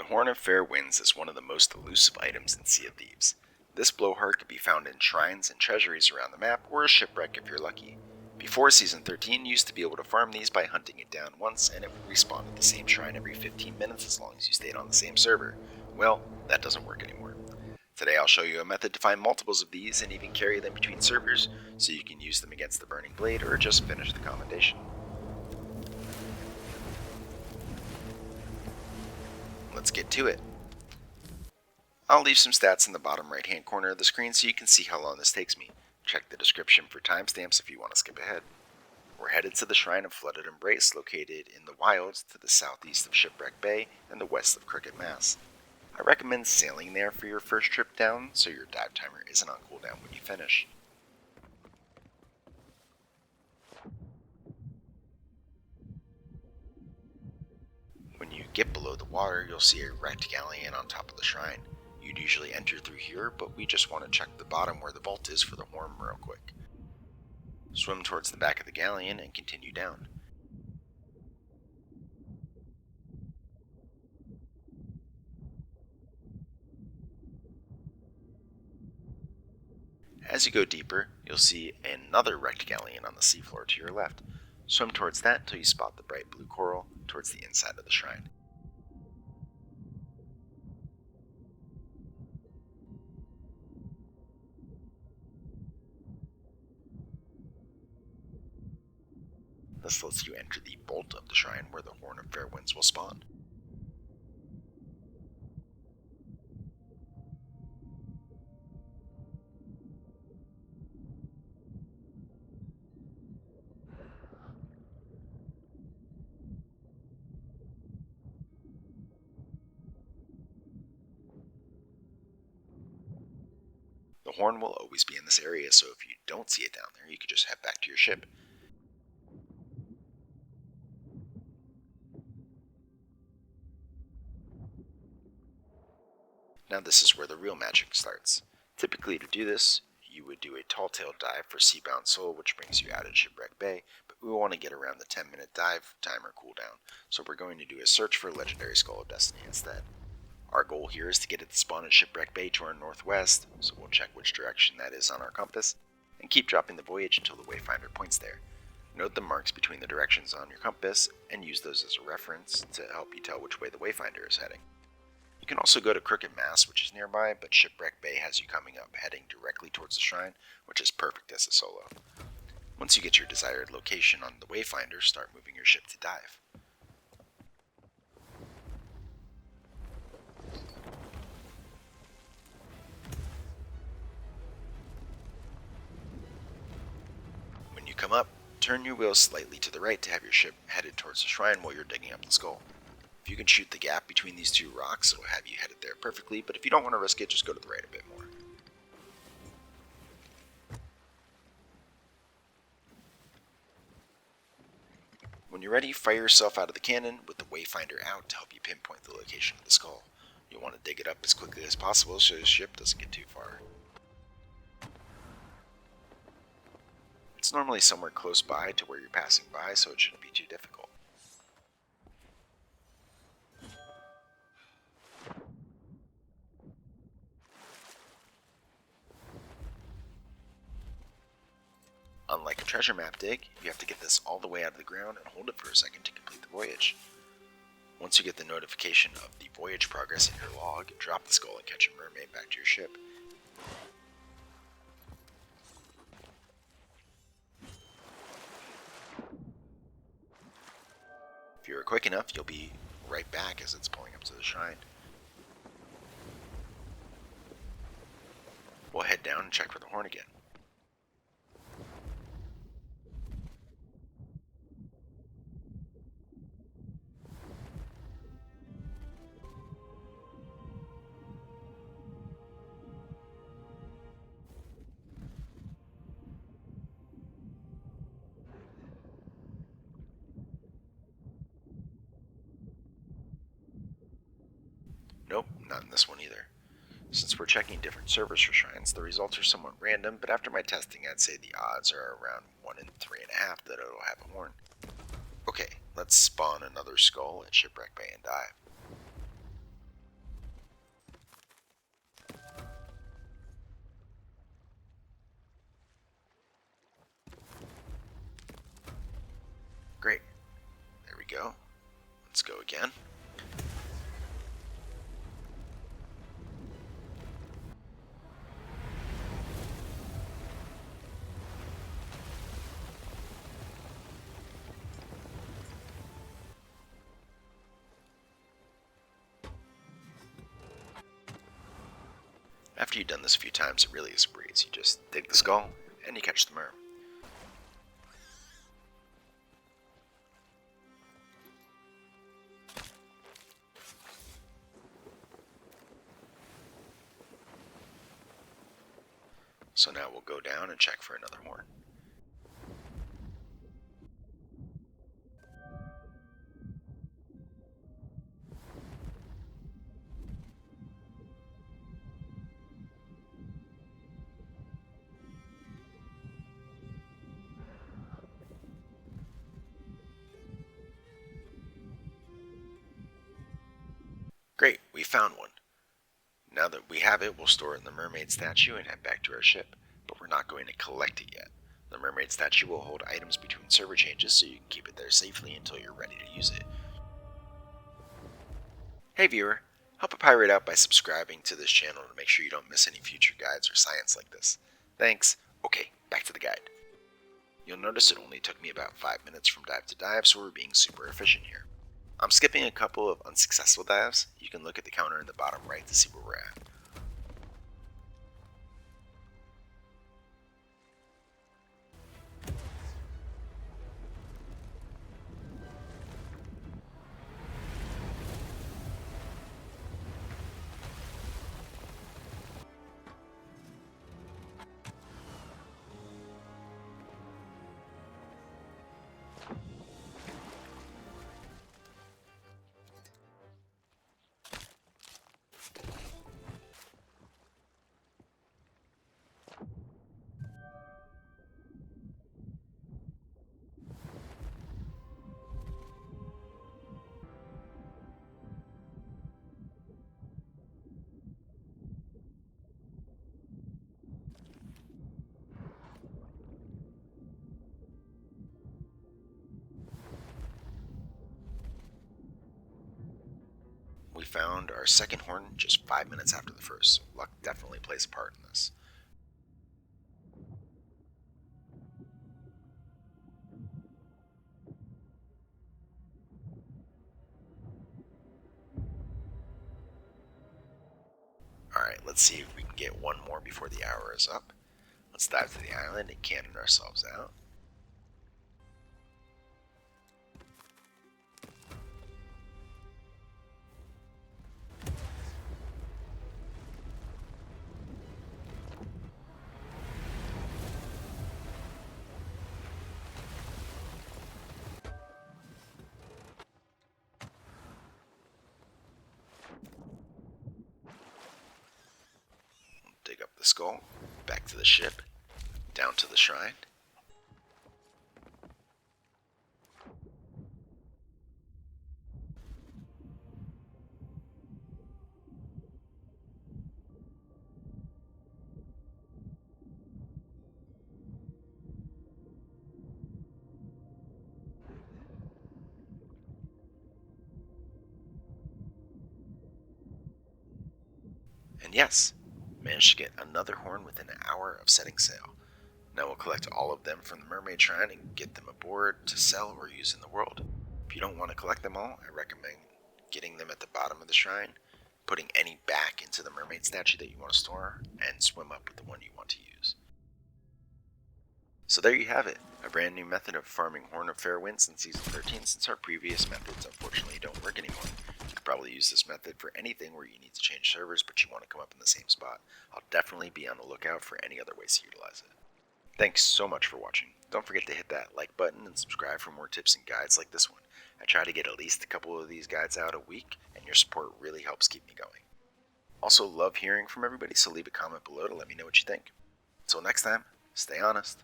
The Horn of Fair Winds is one of the most elusive items in Sea of Thieves. This blowhard could be found in shrines and treasuries around the map, or a shipwreck if you're lucky. Before Season 13, you used to be able to farm these by hunting it down once, and it would respawn at the same shrine every 15 minutes as long as you stayed on the same server. Well, that doesn't work anymore. Today I'll show you a method to find multiples of these and even carry them between servers, so you can use them against the Burning Blade or just finish the commendation. Let's get to it. I'll leave some stats in the bottom right hand corner of the screen so you can see how long this takes me. Check the description for timestamps if you want to skip ahead. We're headed to the Shrine of Flooded Embrace, located in the wilds to the southeast of Shipwreck Bay and the west of Crooked Mass. I recommend sailing there for your first trip down so your dive timer isn't on cooldown when you finish. When you get below the water, you'll see a wrecked galleon on top of the shrine. You'd usually enter through here, but we just want to check the bottom where the vault is for the horn real quick. Swim towards the back of the galleon and continue down. As you go deeper, you'll see another wrecked galleon on the seafloor to your left. Swim towards that until you spot the bright blue coral towards the inside of the shrine. This lets you enter the vault of the shrine where the Horn of Fair Winds will spawn. The horn will always be in this area, so if you don't see it down there, you could just head back to your ship. Now this is where the real magic starts. Typically to do this, you would do a tall tail dive for Seabound Soul, which brings you out of Shipwreck Bay, but we want to get around the 10-minute dive timer cooldown, so we're going to do a search for Legendary Skull of Destiny instead. Our goal here is to get it to spawn at Shipwreck Bay to our northwest, so we'll check which direction that is on our compass, and keep dropping the voyage until the Wayfinder points there. Note the marks between the directions on your compass, and use those as a reference to help you tell which way the Wayfinder is heading. You can also go to Crooked Mass, which is nearby, but Shipwreck Bay has you coming up, heading directly towards the shrine, which is perfect as a solo. Once you get your desired location on the Wayfinder, start moving your ship to dive. When you come up, turn your wheel slightly to the right to have your ship headed towards the shrine while you're digging up the skull. If you can shoot the gap between these two rocks, it'll have you headed there perfectly, but if you don't want to risk it, just go to the right a bit more. When you're ready, fire yourself out of the cannon with the Wayfinder out to help you pinpoint the location of the skull. You'll want to dig it up as quickly as possible so the ship doesn't get too far. It's normally somewhere close by to where you're passing by, so it shouldn't be too difficult. Unlike a treasure map dig, you have to get this all the way out of the ground and hold it for a second to complete the voyage. Once you get the notification of the voyage progress in your log, drop the skull and catch a mermaid back to your ship. If you're quick enough, you'll be right back as it's pulling up to the shrine. We'll head down and check for the horn again. Nope, not in this one either. Since we're checking different servers for shrines, the results are somewhat random, but after my testing I'd say the odds are around 1 in 3.5 that it'll have a horn. Okay, let's spawn another skull at Shipwreck Bay and dive. go again. After you've done this a few times, it really is a breeze. You just dig the skull, and you catch the merm. So now we'll go down and check for another horn. Great, we found one. Now that we have it, we'll store it in the mermaid statue and head back to our ship, but we're not going to collect it yet. The mermaid statue will hold items between server changes so you can keep it there safely until you're ready to use it. Hey viewer, help a pirate out by subscribing to this channel to make sure you don't miss any future guides or science like this. Thanks. Okay, back to the guide. You'll notice it only took me about 5 minutes from dive to dive, so we're being super efficient here. I'm skipping a couple of unsuccessful dives. You can look at the counter in the bottom right to see where we're at. We found our second horn just 5 minutes after the first, so luck definitely plays a part in this. Alright, let's see if we can get one more before the hour is up. Let's dive to the island and cannon ourselves out. Dig up the skull, back to the ship, down to the shrine. And yes, managed to get another horn within an hour of setting sail. Now we'll collect all of them from the mermaid shrine and get them aboard to sell or use in the world. If you don't want to collect them all, I recommend getting them at the bottom of the shrine, putting any back into the mermaid statue that you want to store, and swim up with the one you want to use. So there you have it, a brand new method of farming Horn of Fair Winds in Season 13 since our previous methods unfortunately don't work anymore. You could probably use this method for anything where you need to change servers but you want to come up in the same spot. I'll definitely be on the lookout for any other ways to utilize it. Thanks so much for watching. Don't forget to hit that like button and subscribe for more tips and guides like this one. I try to get at least a couple of these guides out a week, and your support really helps keep me going. Also love hearing from everybody, so leave a comment below to let me know what you think. Until next time, stay honest.